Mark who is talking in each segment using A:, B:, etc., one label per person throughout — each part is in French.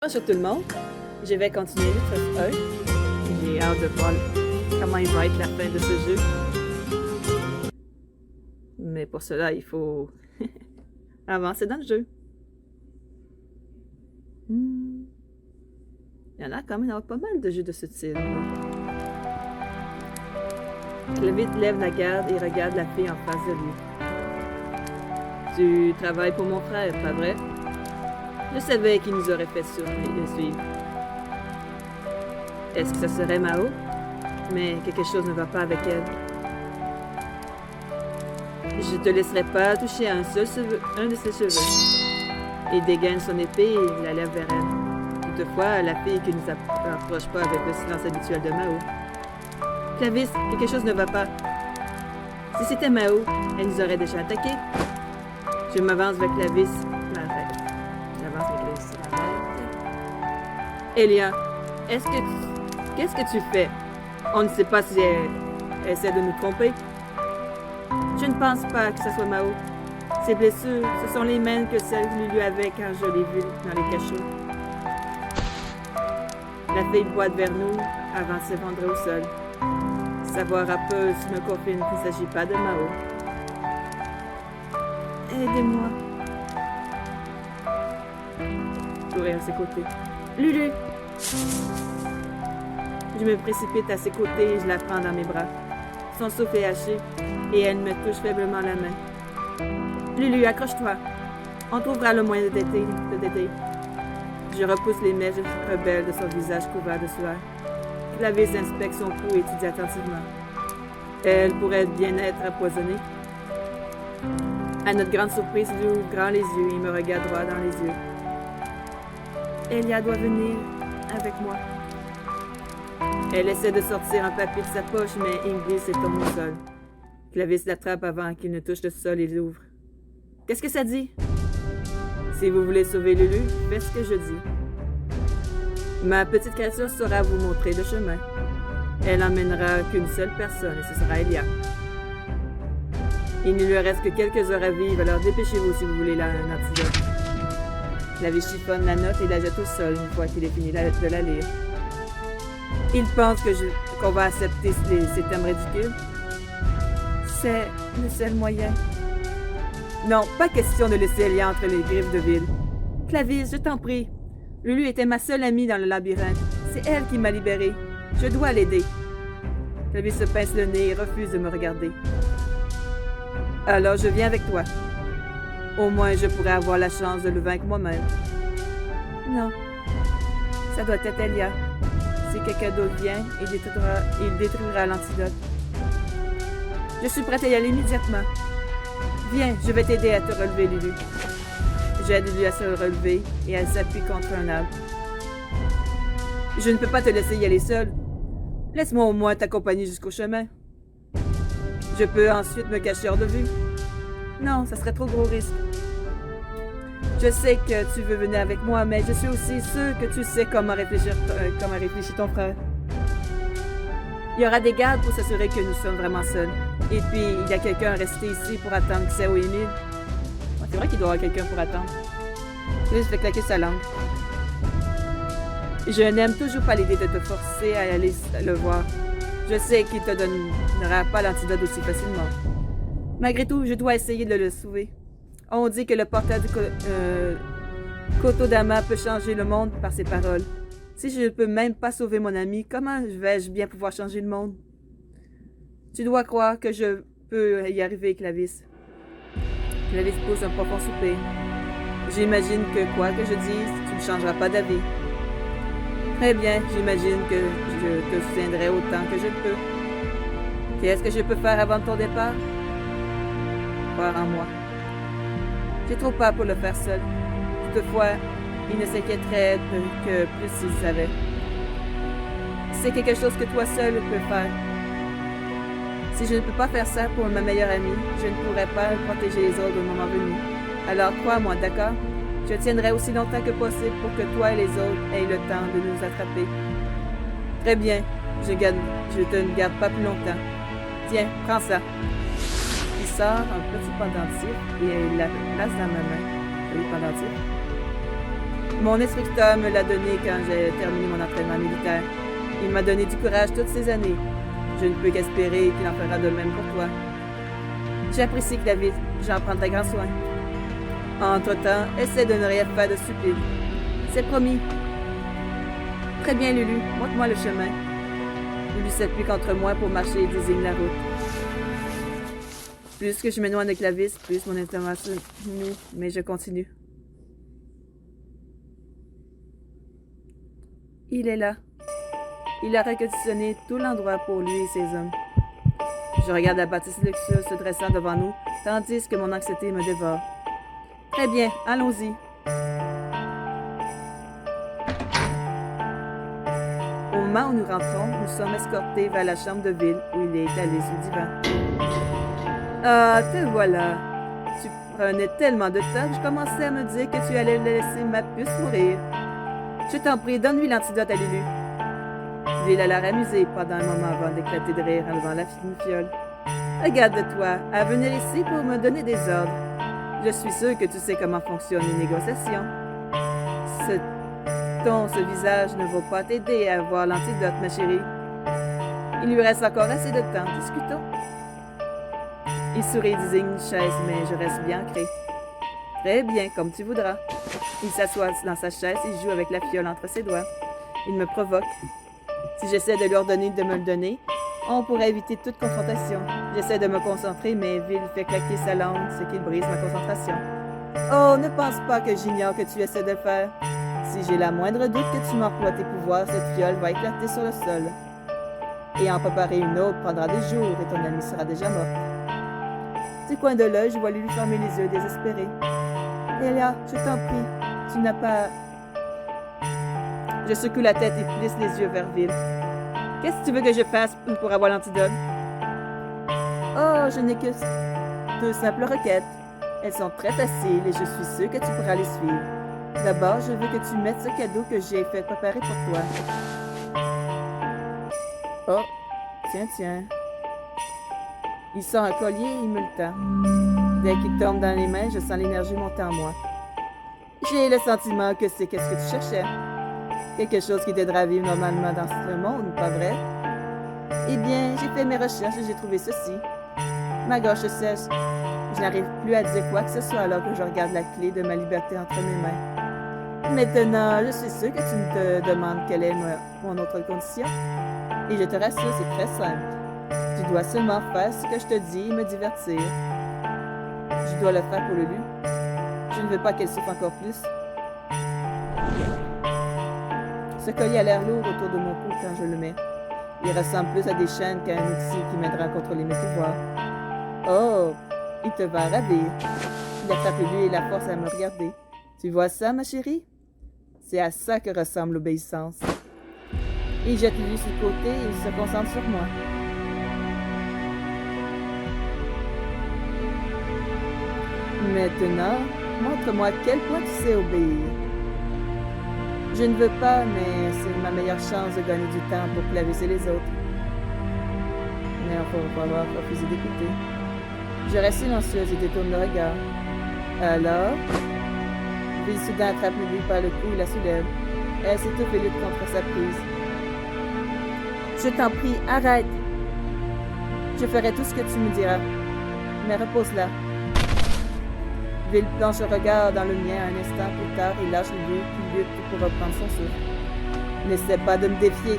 A: Bonjour tout le monde, je vais continuer le 1. J'ai hâte de voir comment il va être la fin de ce jeu. Mais pour cela, il faut avancer dans le jeu. Il y en a quand même pas mal de jeux de ce style. Clovis lève la garde et regarde la fille en face de lui. Tu travailles pour mon frère, pas vrai? Je savais qu'il nous aurait fait suivre. Est-ce que ça serait Mao? Mais quelque chose ne va pas avec elle. Je te laisserai pas toucher à un de ses cheveux. Il dégaine son épée et la lève vers elle. Toutefois, la fille qui ne nous approche pas avec le silence habituel de Mao. Clovis, quelque chose ne va pas. Si c'était Mao, elle nous aurait déjà attaqués. Je m'avance vers Clovis. Elia, qu'est-ce que tu fais? On ne sait pas si elle essaie de nous tromper. Je ne pense pas que ce soit Mao. Ses blessures, ce sont les mêmes que celles que lui avait quand je l'ai vue dans les cachots. La fille boite vers nous avant de s'effondrer au sol. Savoir à peu me confirme qu'il ne s'agit pas de Mao. Aidez-moi. Courir à ses côtés. Lulu! Je me précipite à ses côtés et je la prends dans mes bras. Son souffle est haché et elle me touche faiblement la main. Lulu, accroche-toi. On trouvera le moyen de t'aider. Je repousse les mèches rebelles de son visage couvert de sueur. Clovis inspecte son cou et étudie attentivement. Elle pourrait bien être empoisonnée. À notre grande surprise, il ouvre grand les yeux et me regarde droit dans les yeux. Elia doit venir avec moi. Elle essaie de sortir un papier de sa poche, mais Inglis et tombe au sol. Clovis l'attrape avant qu'il ne touche le sol et l'ouvre. Qu'est-ce que ça dit? Si vous voulez sauver Lulu, faites ce que je dis. Ma petite créature saura vous montrer le chemin. Elle emmènera qu'une seule personne, et ce sera Elia. Il ne lui reste que quelques heures à vivre, alors dépêchez-vous si vous voulez un antidote. Clovis chiffonne la note et la jette au sol une fois qu'il est fini de la lire. Il pense qu'on va accepter ces thèmes ridicules. C'est le seul moyen. Non, pas question de laisser Elia entre les griffes de Ville. Clovis, je t'en prie. Lulu était ma seule amie dans le labyrinthe. C'est elle qui m'a libérée. Je dois l'aider. Clovis se pince le nez et refuse de me regarder. Alors je viens avec toi. Au moins, je pourrais avoir la chance de le vaincre moi-même. Non. Ça doit être Elia. Si quelqu'un d'autre vient, il détruira l'antidote. Je suis prête à y aller immédiatement. Viens, je vais t'aider à te relever, Lulu. J'aide Lulu à se relever et elle s'appuie contre un arbre. Je ne peux pas te laisser y aller seule. Laisse-moi au moins t'accompagner jusqu'au chemin. Je peux ensuite me cacher hors de vue. Non, ça serait trop gros risque. Je sais que tu veux venir avec moi, mais je suis aussi sûre que tu sais comment réfléchit ton frère. Il y aura des gardes pour s'assurer que nous sommes vraiment seuls. Et puis, il y a quelqu'un resté ici pour attendre que Xiao et Emile. C'est vrai qu'il doit y avoir quelqu'un pour attendre. Chris fait claquer sa langue. Je n'aime toujours pas l'idée de te forcer à aller le voir. Je sais qu'il te donnera pas l'antidote aussi facilement. Malgré tout, je dois essayer de le sauver. On dit que le portail du Kotodama peut changer le monde par ses paroles. Si je ne peux même pas sauver mon ami, comment vais-je bien pouvoir changer le monde? Tu dois croire que je peux y arriver, Clovis. Clovis pousse un profond soupir. J'imagine que quoi que je dise, tu ne changeras pas d'avis. Très bien, j'imagine que je te soutiendrai autant que je le peux. Qu'est-ce que je peux faire avant ton départ? Croire en moi. J'ai trop peur pour le faire seul. Toutefois, il ne s'inquiéterait que plus s'il savait. C'est quelque chose que toi seul peux faire. Si je ne peux pas faire ça pour ma meilleure amie, je ne pourrai pas protéger les autres au moment venu. Alors crois-moi, d'accord? Je tiendrai aussi longtemps que possible pour que toi et les autres aient le temps de nous attraper. Très bien, je te ne garde pas plus longtemps. Tiens, prends ça. Il sort un petit pendentif et il la place dans ma main. Le pendentif. Mon instructeur me l'a donné quand j'ai terminé mon entraînement militaire. Il m'a donné du courage toutes ces années. Je ne peux qu'espérer qu'il en fera de même pour toi. J'apprécie Clavis, j'en prendrai grand soin. Entre-temps, essaie de ne rien faire de stupide. C'est promis. Très bien, Lulu, montre-moi le chemin. Lulu s'appuie contre moi pour marcher et désigne la route. Plus que je m'éloigne de Clavis, plus mon intervention nous, mais je continue. Il est là. Il a réquisitionné tout l'endroit pour lui et ses hommes. Je regarde la bâtisse luxueuse se dressant devant nous, tandis que mon anxiété me dévore. Très bien, allons-y. Au moment où nous rentrons, nous sommes escortés vers la chambre de ville où il est étalé sur le divan. Ah, te voilà. Tu prenais tellement de temps que je commençais à me dire que tu allais laisser ma puce mourir. Je t'en prie, donne-lui l'antidote à Lulu. Ville a l'air amusée pendant un moment avant d'éclater de rire en levant la fine fiole. Regarde-toi, à venir ici pour me donner des ordres. Je suis sûre que tu sais comment fonctionnent les négociations. Ce visage ne va pas t'aider à avoir l'antidote, ma chérie. Il lui reste encore assez de temps, discutons. Il sourit et désigne une chaise, mais je reste bien ancré. Très bien, comme tu voudras. Il s'assoit dans sa chaise et joue avec la fiole entre ses doigts. Il me provoque. Si j'essaie de lui ordonner de me le donner, on pourrait éviter toute confrontation. J'essaie de me concentrer, mais Will fait claquer sa langue, ce qui brise ma concentration. Oh, ne pense pas que j'ignore que tu essaies de le faire. Si j'ai la moindre doute que tu m'emploies tes pouvoirs, cette fiole va éclater sur le sol. Et en préparer une autre prendra des jours et ton amie sera déjà morte. Du coin de l'œil, je vois lui fermer les yeux désespérés. Elia, je t'en prie, tu n'as pas... Je secoue la tête et plisse les yeux vers Will. Qu'est-ce que tu veux que je fasse pour avoir l'antidote? Oh, je n'ai que deux simples requêtes. Elles sont très faciles et je suis sûre que tu pourras les suivre. D'abord, je veux que tu mettes ce cadeau que j'ai fait préparer pour toi. Oh, tiens. Il sort un collier et il me le tend. Dès qu'il tombe dans les mains, je sens l'énergie monter en moi. J'ai le sentiment que c'est qu'est-ce que tu cherchais. Quelque chose qui t'aidera à vivre normalement dans ce monde, pas vrai? Eh bien, j'ai fait mes recherches et j'ai trouvé ceci. Ma gorge sèche. Je n'arrive plus à dire quoi que ce soit alors que je regarde la clé de ma liberté entre mes mains. Maintenant, je suis sûre que tu me demandes quelle est mon autre condition. Et je te rassure, c'est très simple. Tu dois seulement faire ce que je te dis et me divertir. Je dois le faire pour Lulu. Je ne veux pas qu'elle souffre encore plus. Ce collier a l'air lourd autour de mon cou quand je le mets. Il ressemble plus à des chaînes qu'à un outil qui m'aidera à contrôler mes pouvoirs. Oh, il te va ravir. Il attrape lui et la force à me regarder. Tu vois ça, ma chérie? C'est à ça que ressemble l'obéissance. Il jette lui sur le côté et il se concentre sur moi. Maintenant, montre-moi à quel point tu sais obéir. Je ne veux pas, mais c'est ma meilleure chance de gagner du temps pour clavisser les autres. Mais on va avoir refusé d'écouter. Je reste silencieuse et détourne le regard. Alors, Will soudain attrape Lulu par le cou et la soulève. Elle s'étouffe et lutte contre sa prise. Je t'en prie, arrête! Je ferai tout ce que tu me diras. Mais repose-la. Will plonge le regard dans le mien un instant plus tard et lâche Lulu qui lutte pour reprendre son souffle. N'essaie pas de me défier.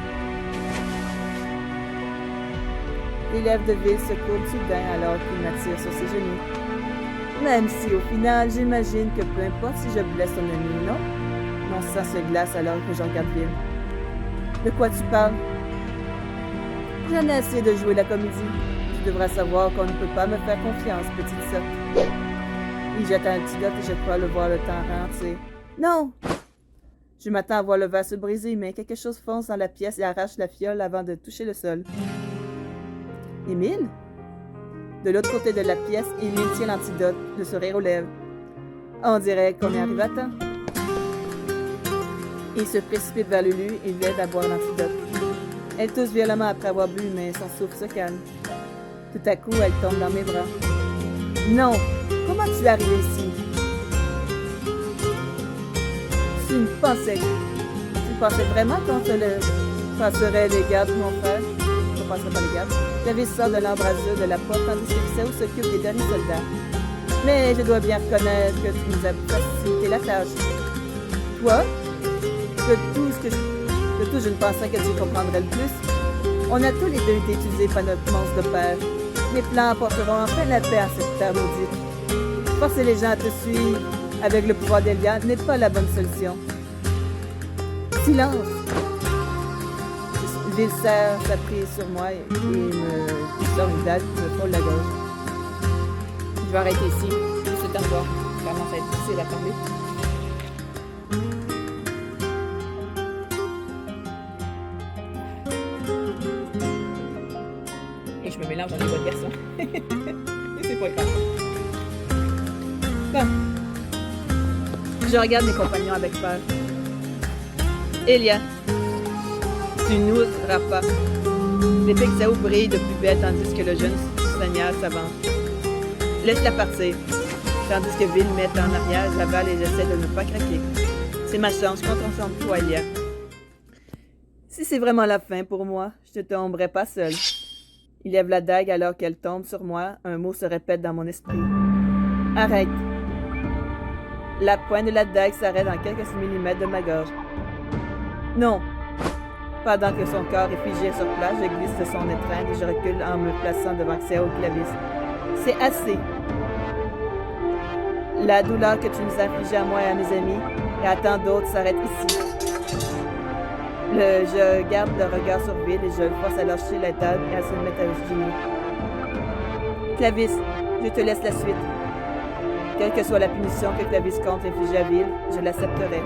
A: Les lèvres de Will se courbent soudain alors qu'il m'attire sur ses genoux. Même si au final, j'imagine que peu importe si je blesse ton ami ou non, mon sang se glace alors que je regarde Will. De quoi tu parles? Je n'ai essayé de jouer la comédie. Tu devras savoir qu'on ne peut pas me faire confiance, petite sotte. Il jette un antidote et je crois le voir le temps ralentir. Non! Je m'attends à voir le verre se briser, mais quelque chose fonce dans la pièce et arrache la fiole avant de toucher le sol. Émile? De l'autre côté de la pièce, Émile tient l'antidote, le sourire aux lèvres. On dirait qu'on est arrivé à temps. Il se précipite vers Lulu et l'aide à boire l'antidote. Elle tousse violemment après avoir bu, mais son souffle se calme. Tout à coup, elle tombe dans mes bras. Non! Comment tu es arrivé ici? Tu pensais vraiment qu'on te le passerait les gardes, mon frère? Je ne passerai pas les gardes. Clavis sort de l'embrasure de la porte tandis que Sao s'occupe des derniers soldats. Mais je dois bien reconnaître que tu nous as facilité la tâche. Toi? De tout, je ne pensais que tu comprendrais le plus. On a tous les deux été utilisés par notre monstre de père. Mes plans apporteront enfin la paix à cette terre maudite. Forcer les gens à te suivre avec le pouvoir d'Elia n'est pas la bonne solution. Silence! Vilser s'appuie sur moi et me sort une dalle qui me frôle la gorge. Je vais arrêter ici. C'est un voir. Vraiment, ça va être difficile à parler. Et je me mélange dans les voix de garçon. Et c'est pas le cas. Bon. Je regarde mes compagnons avec peur. Elia, tu n'oseras pas. L'épée de Sao brille de plus belle tandis que le jeune seigneur s'avance. Laisse-la partir. Tandis que Vil met en arrière, j'avale et j'essaie de ne pas craquer. C'est ma chance, je compte ensemble toi, Elia. Si c'est vraiment la fin pour moi, je ne tomberai pas seul. Il lève la dague alors qu'elle tombe sur moi. Un mot se répète dans mon esprit. Arrête. La pointe de la dague s'arrête en quelques millimètres de ma gorge. Non. Pendant que son corps est figé sur place, je glisse de son étreinte et je recule en me plaçant devant Xéo Clavis. C'est assez. La douleur que tu nous as infligée à moi et à mes amis et à tant d'autres s'arrête ici. Je garde le regard sur Vil et je le force à lâcher la table et à se mettre à genoux. Clavis, je te laisse la suite. Quelle que soit la punition que Clavis compte infliger à Vil, je l'accepterai.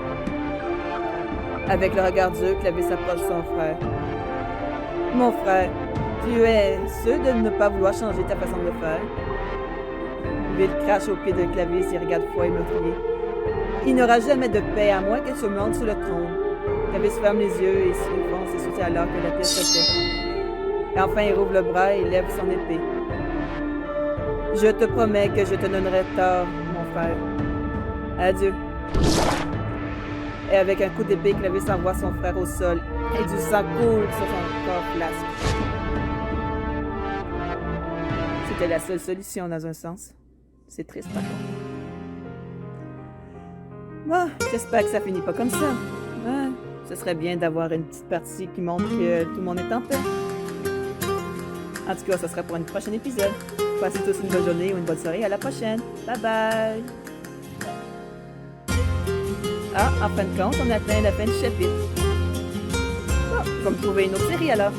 A: Avec le regard dur, Clavis approche son frère. Mon frère, tu es sûr de ne pas vouloir changer ta façon de faire? Vil crache au pied de Clavis et regarde froid et meurtrier. Il n'y aura jamais de paix à moins que tu montes sur le trône. Clavis ferme les yeux et s'enfonce et soutient alors que la pièce se tait. Et enfin, il rouvre le bras et lève son épée. Je te promets que je te donnerai tort, mon frère. Adieu. Et avec un coup d'épée, Clavis envoie son frère au sol et du sang coule sur son corps flasque. C'était la seule solution dans un sens. C'est triste par contre. Bon, j'espère que ça finit pas comme ça. Ouais, ce serait bien d'avoir une petite partie qui montre que tout le monde est en paix. En tout cas, ça sera pour un prochain épisode. Passez tous une bonne journée ou une bonne soirée. À la prochaine. Bye bye! Ah, en fin de compte, on atteint la fin du chapitre. Bon, je vais me trouver une autre série alors.